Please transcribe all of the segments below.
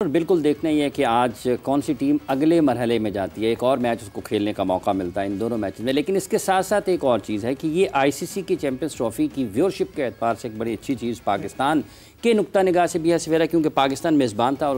और बिल्कुल देखना ही है कि आज कौन सी टीम अगले मरहले में जाती है। एक और मैच उसको खेलने का मौका मिलता है इन दोनों मैचेस में। लेकिन इसके साथ साथ एक और चीज़ है कि ये आईसीसी की चैंपियंस ट्रॉफी की व्यूअरशिप के एतबार से एक बड़ी अच्छी चीज़ पाकिस्तान के नुक्ता निगाह से भी है सवेरा, क्योंकि पाकिस्तान मेज़बान था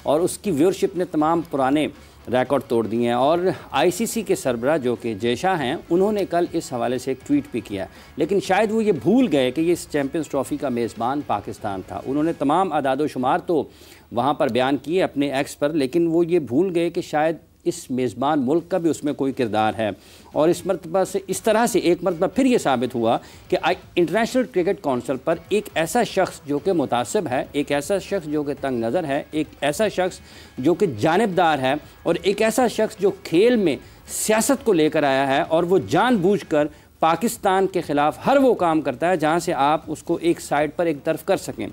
और उसकी व्यूअरशिप ने तमाम पुराने रिकॉर्ड तोड़ दिए हैं। और आईसीसी के सरबराह जो कि जय शाह हैं, उन्होंने कल इस हवाले से एक ट्वीट भी किया, लेकिन शायद वो ये भूल गए कि ये इस चैंपियंस ट्रॉफी का मेज़बान पाकिस्तान था। उन्होंने तमाम अदाद शुमार तो वहाँ पर बयान किए अपने एक्स पर, लेकिन वो ये भूल गए कि शायद इस मेज़बान मुल्क का भी उसमें कोई किरदार है। और इस मरतबा से इस तरह से एक मरतबा फिर ये साबित हुआ कि इंटरनेशनल क्रिकेट काउंसिल पर एक ऐसा शख्स जो कि मुतासिब है, एक ऐसा शख्स जो कि तंग नज़र है, एक ऐसा शख्स जो कि जानिबदार है और एक ऐसा शख्स जो खेल में सियासत को लेकर आया है और वो जानबूझकर पाकिस्तान के ख़िलाफ़ हर वो काम करता है जहाँ से आप उसको एक साइड पर एक तरफ कर सकें।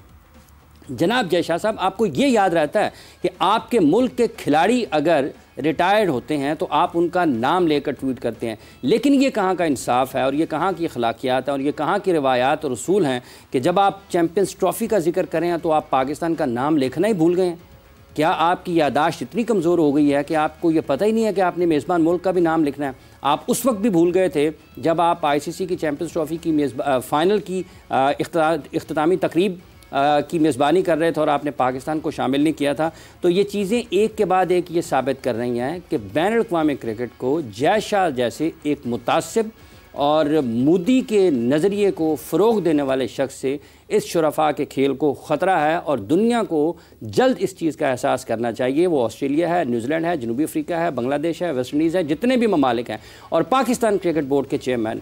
जनाब जय शाह साहब, आपको ये याद रहता है कि आपके मुल्क के खिलाड़ी अगर रिटायर्ड होते हैं तो आप उनका नाम लेकर ट्वीट करते हैं, लेकिन ये कहाँ का इंसाफ है और ये कहाँ की अखलाकियात है और ये कहाँ की रिवायात और उसूल हैं कि जब आप चैम्पियंस ट्रॉफ़ी का जिक्र करें तो आप पाकिस्तान का नाम लिखना ही भूल गए हैं। क्या आपकी यादाश्त इतनी कमज़ोर हो गई है कि आपको ये पता ही नहीं है कि आपने मेज़बान मुल्क का भी नाम लिखना है? आप उस वक्त भी भूल गए थे जब आप आईसीसी की चैम्पियंस ट्रॉफ़ी की फ़ाइनल की इख्तितामी तकरीब की मेज़बानी कर रहे थे और आपने पाकिस्तान को शामिल नहीं किया था। तो ये चीज़ें एक के बाद एक ये साबित कर रही हैं कि बैनुल-अक़वामी क्रिकेट को जय शाह जैसे एक मुतासिब और मोदी के नज़रिए को फ़रोग़ देने वाले शख्स से इस शुरफा के खेल को ख़तरा है और दुनिया को जल्द इस चीज़ का एहसास करना चाहिए। वो ऑस्ट्रेलिया है, न्यूजीलैंड है, जनूबी अफ्रीका है, बांग्लादेश है, वेस्ट इंडीज़ है, जितने भी ममालिक हैं, और पाकिस्तान क्रिकेट बोर्ड के चेयरमैन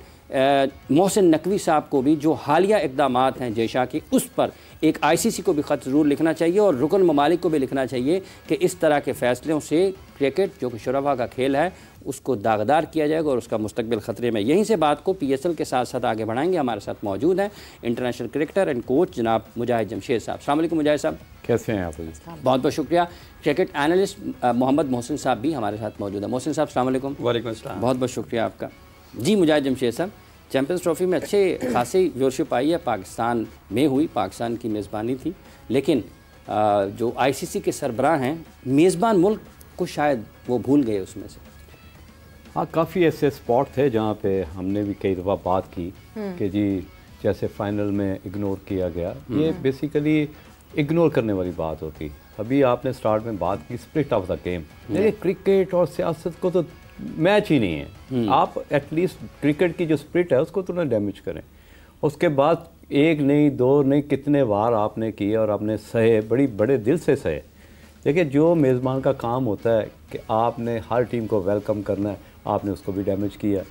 मोहसिन नकवी साहब को भी जो हालिया इक़दामात हैं जय शाह के, उस पर एक आईसीसी को भी ख़त ज़रूर लिखना चाहिए और रुकन ममालिक को भी लिखना चाहिए कि इस तरह के फ़ैसलों से क्रिकेट जो कि शुरफा का खेल है उसको दागदार किया जाएगा और उसका मुस्तकबिल ख़तरे में। यहीं से बात को पीएसएल के साथ साथ आगे बढ़ाएंगे। हमारे साथ मौजूद हैं इंटरनेशनल क्रिकेटर एंड कोच जनाब मुजाहिद जमशेद साहब। अस्सलाम वालेकुम मुजाहिद साहब, कैसे हैं आप? बहुत बहुत शुक्रिया। क्रिकेट एनालिस्ट मोहम्मद मोहसिन साहब भी हमारे साथ मौजूद हैं। मोहसिन साहब अस्सलाम वालेकुम। वालेकुम अस्सलाम। बहुत बहुत शुक्रिया आपका। जी मुजाहिद जमशेद साहब, चैम्पियंस ट्रॉफ़ी में अच्छे खासी व्यूअरशिप आई है, पाकिस्तान में हुई, पाकिस्तान की मेज़बानी थी, लेकिन जो आईसीसी के सरबराह हैं मेज़बान मुल्क को शायद वो भूल गए उसमें से। हाँ, काफ़ी ऐसे स्पॉट थे जहाँ पे हमने भी कई दफ़ा बात की कि जी जैसे फाइनल में इग्नोर किया गया, ये बेसिकली इग्नोर करने वाली बात होती। अभी आपने स्टार्ट में बात की स्प्लिट ऑफ द गेम। ये क्रिकेट और सियासत को तो मैच ही नहीं है। आप एटलीस्ट क्रिकेट की जो स्प्रिट है उसको तो ना डैमेज करें। उसके बाद एक नहीं दो नहीं कितने बार आपने किए और आपने सहे, बड़े दिल से सहे। देखिए, जो मेज़बान का काम होता है कि आपने हर टीम को वेलकम करना है, आपने उसको भी डैमेज किया।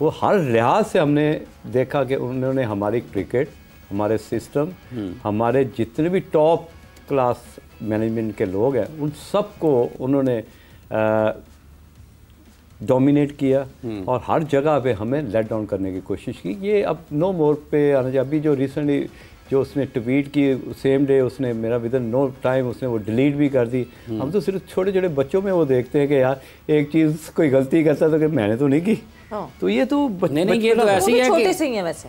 वो हर लिहाज से हमने देखा कि उन्होंने हमारी क्रिकेट, हमारे सिस्टम, हमारे जितने भी टॉप क्लास मैनेजमेंट के लोग हैं उन सबको उन्होंने डोमिनेट किया और हर जगह पे हमें लेट डाउन करने की कोशिश की। ये अब नो मोर पे आना चाहिए। अभी जो रिसेंटली जो उसने ट्वीट की सेम डे उसने मेरा विद इन नो टाइम उसने वो डिलीट भी कर दी। हम तो सिर्फ छोटे छोटे बच्चों में वो देखते हैं कि यार एक चीज़ कोई गलती करता तो कि मैंने तो नहीं की। तो ये तो नहीं ये तो ऐसे ही है छोटे से ही है वैसे।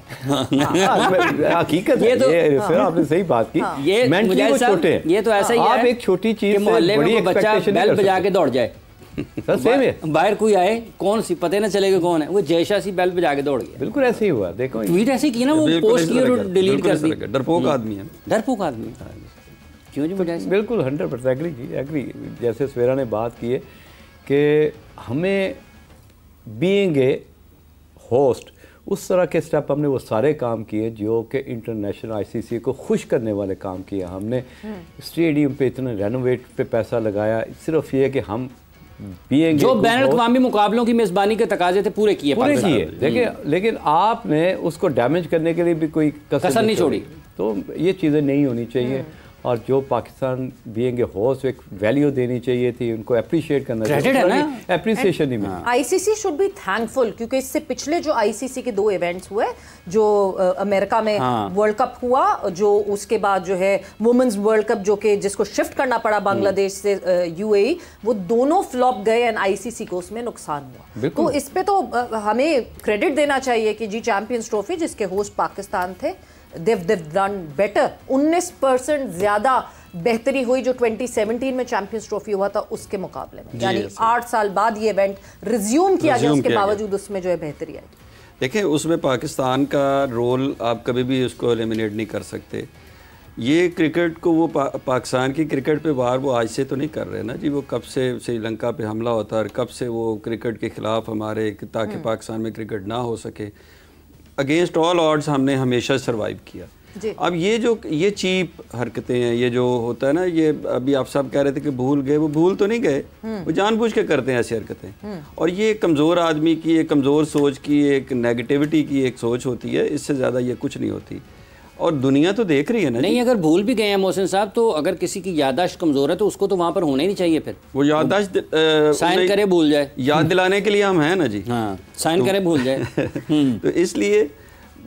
हकीकत ये तो फिर आपने सही बात की। ये मेंटली छोटे, ये तो ऐसा ही है, आप एक छोटी चीज़ मोहल्ले में बच्चा बेल बजा के दौड़ जाए, सेम है, बाहर कोई आए कौन सी पता ना चलेगा कौन है, वो जय शाह सी बेल बजा के दौड़ गया। बिल्कुल ऐसे ही हुआ। देखो ट्वीट ऐसे की ना, वो पोस्ट की और डिलीट कर दी। डरपोक आदमी है, डरपोक आदमी। क्यों जी मुझे बिल्कुल 100% एग्री। जैसे सवेरा ने बात की है कि हमें बीइंग ए होस्ट उस तरह के स्टेप हमने वो सारे काम किए जो कि इंटरनेशनल आईसीसी को खुश करने वाले काम किए। हमने स्टेडियम पे इतना रेनोवेट पे पैसा लगाया, सिर्फ ये कि हम जो बैनुल-अक़वामी मुकाबलों की मेज़बानी के तकाजे थे पूरे किए। देखिए, लेकिन आपने उसको डैमेज करने के लिए भी कोई कसर नहीं छोड़ी। तो ये चीज़ें नहीं होनी चाहिए और जो पाकिस्तान बीइंग ए होस्ट एक वैल्यू देनी चाहिए थी, उनको अप्रिशिएट करना चाहिए। एप्रिसिएशन ही मिली। आईसीसी शुड बी थैंकफुल, क्योंकि इससे पिछले जो आईसीसी के 2 इवेंट्स हुए, जो अमेरिका में वर्ल्ड कप हुआ, जो उसके बाद जो है वुमेन्स वर्ल्ड कप जो कि जिसको शिफ्ट करना पड़ा बांग्लादेश से यूएई, वो दोनों फ्लॉप गए एंड आईसीसी को उसमें नुकसान हुआ। तो इस पे तो हमें क्रेडिट देना चाहिए कि जी चैंपियंस ट्रॉफी जिसके होस्ट पाकिस्तान थे, they've done better। 19% ज़्यादा बेहतरी हुई जो 2017 में चैंपियंस ट्रॉफी हुआ था उसके मुकाबले में, यानी 8 साल बाद ये इवेंट रिज्यूम किया गया, उसके बावजूद उसमें जो है बेहतरी आई। देखें, उसमें पाकिस्तान का रोल आप कभी भी उसको एलिमिनेट नहीं कर सकते। ये क्रिकेट को वो पाकिस्तान की क्रिकेट पे वार वो आज से तो नहीं कर रहे ना जी। वो कब से श्रीलंका पे हमला होता है और कब से वो क्रिकेट के ख़िलाफ़ हमारे, ताकि पाकिस्तान में क्रिकेट ना हो सके, अगेंस्ट ऑल ऑड्स हमने हमेशा सर्वाइव किया। अब ये चीप हरकतें हैं, ये जो होता है ना, ये अभी आप सब कह रहे थे कि भूल गए, वो भूल तो नहीं गए, वो जानबूझ के करते हैं ऐसी हरकतें। और ये कमज़ोर आदमी की, एक कमज़ोर सोच की, एक नेगेटिविटी की एक सोच होती है, इससे ज़्यादा ये कुछ नहीं होती। और दुनिया तो देख रही है ना। नहीं, अगर भूल भी गए हैं मोहसिन साहब, तो अगर किसी की याददाश्त कमज़ोर है तो उसको तो वहाँ पर होना ही नहीं चाहिए। फिर वो याददाश्त साइन करे भूल जाए, याद दिलाने के लिए हम हैं ना जी। हाँ, साइन करे भूल जाए। तो इसलिए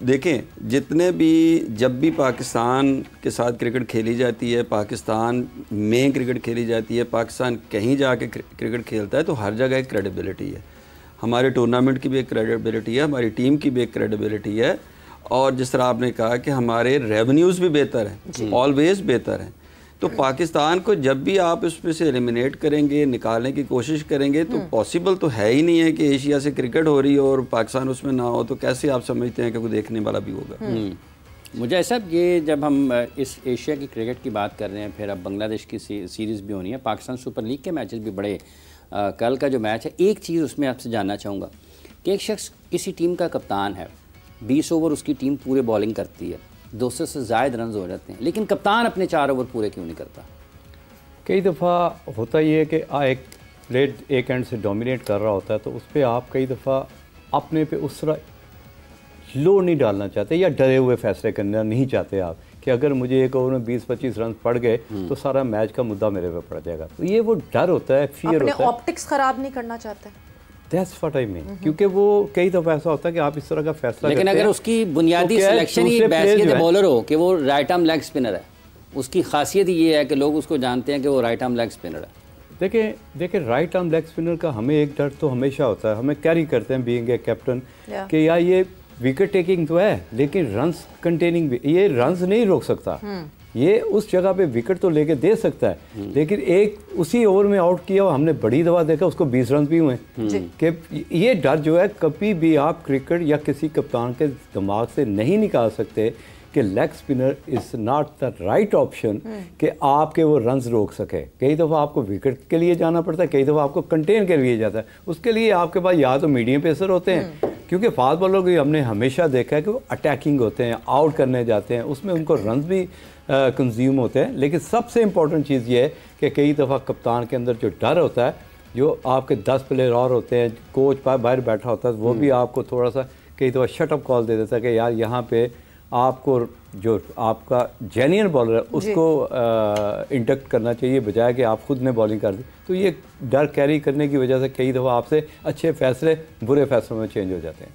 देखें, जितने भी, जब भी पाकिस्तान के साथ क्रिकेट खेली जाती है, पाकिस्तान में क्रिकेट खेली जाती है, पाकिस्तान कहीं जाके क्रिकेट खेलता है, तो हर जगह एक क्रेडिबिलिटी है। हमारे टूर्नामेंट की भी एक क्रेडिबिलिटी है, हमारी टीम की भी एक क्रेडिबिलिटी है। और जिस तरह आपने कहा कि हमारे रेवेन्यूज़ भी बेहतर हैं, ऑलवेज बेहतर हैं। तो पाकिस्तान को जब भी आप उसमें से एलिमिनेट करेंगे, निकालने की कोशिश करेंगे, तो पॉसिबल तो है ही नहीं है कि एशिया से क्रिकेट हो रही हो और पाकिस्तान उसमें ना हो। तो कैसे आप समझते हैं कि कोई देखने वाला भी होगा? मुझे ऐसा, ये जब हम इस एशिया की क्रिकेट की बात कर रहे हैं, फिर अब बांग्लादेश की सीरीज़ भी होनी है, पाकिस्तान सुपर लीग के मैचेस भी बड़े, कल का जो मैच है, एक चीज़ उसमें आपसे जानना चाहूँगा कि एक शख्स किसी टीम का कप्तान है, 20 ओवर उसकी टीम पूरे बॉलिंग करती है, 200 से ज़ायद रन हो जाते हैं, लेकिन कप्तान अपने 4 ओवर पूरे क्यों नहीं करता? कई दफ़ा होता ये है कि एक प्लेयर एक एंड से डोमिनेट कर रहा होता है, तो उस पर आप कई दफ़ा अपने पे उस तरह लोड नहीं डालना चाहते, या डरे हुए फैसले करना नहीं चाहते आप कि अगर मुझे एक ओवर में 20-25 रन पड़ गए तो सारा मैच का मुद्दा मेरे पे पड़ जाएगा। तो ये वो डर होता है, फियर होता है, ऑप्टिक्स ख़राब नहीं करना चाहते। That's what I mean। क्योंकि वो कई दफ़ा ऐसा होता है कि आप इस तरह का फैसला, लेकिन अगर उसकी बुनियादी सिलेक्शन ही बैसियत बॉलर हो कि वो राइट आर्म लेग स्पिनर है, उसकी खासियत ये है कि लोग उसको जानते हैं कि वो राइट आर्म लेग स्पिनर है। देखिए राइट आर्म लेग स्पिनर का हमें एक डर तो हमेशा होता है, हमें कैरी करते हैं बीइंग ए कैप्टन कि यार ये विकेट टेकिंग तो है, लेकिन रन्स कंटेनिंग भी, ये रन्स नहीं रोक सकता, ये उस जगह पे विकेट तो लेके दे सकता है, लेकिन एक उसी ओवर में आउट किया, हमने बड़ी दफा देखा उसको 20 रन भी हुए। कि ये डर जो है कभी भी आप क्रिकेट या किसी कप्तान के दिमाग से नहीं निकाल सकते कि leg spinner is not the right option कि आपके वो रन्स रोक सके। कई दफ़ा आपको विकेट के लिए जाना पड़ता है, कई दफ़ा आपको कंटेन के लिए जाता है, उसके लिए आपके पास या तो मीडियम पेसर होते हैं, क्योंकि फास्ट बॉलर को हमने हमेशा देखा है कि वो अटैकिंग होते हैं, आउट करने जाते हैं, उसमें उनको रन भी कंज्यूम होते हैं। लेकिन सबसे इम्पॉर्टेंट चीज़ ये है कि कई दफ़ा कप्तान के अंदर जो डर होता है, जो आपके 10 प्लेयर और होते हैं, कोच बाहर बैठा होता है, वो भी आपको थोड़ा सा कई दफ़ा शटअप कॉल दे देता है कि यार यहाँ पे आपको जो आपका जेन्युइन बॉलर है उसको इंडक्ट करना चाहिए, बजाय कि आप खुद ने बॉलिंग कर दी। तो ये डर कैरी करने की वजह से कई दफ़ा आपसे अच्छे फैसले बुरे फैसलों में चेंज हो जाते हैं।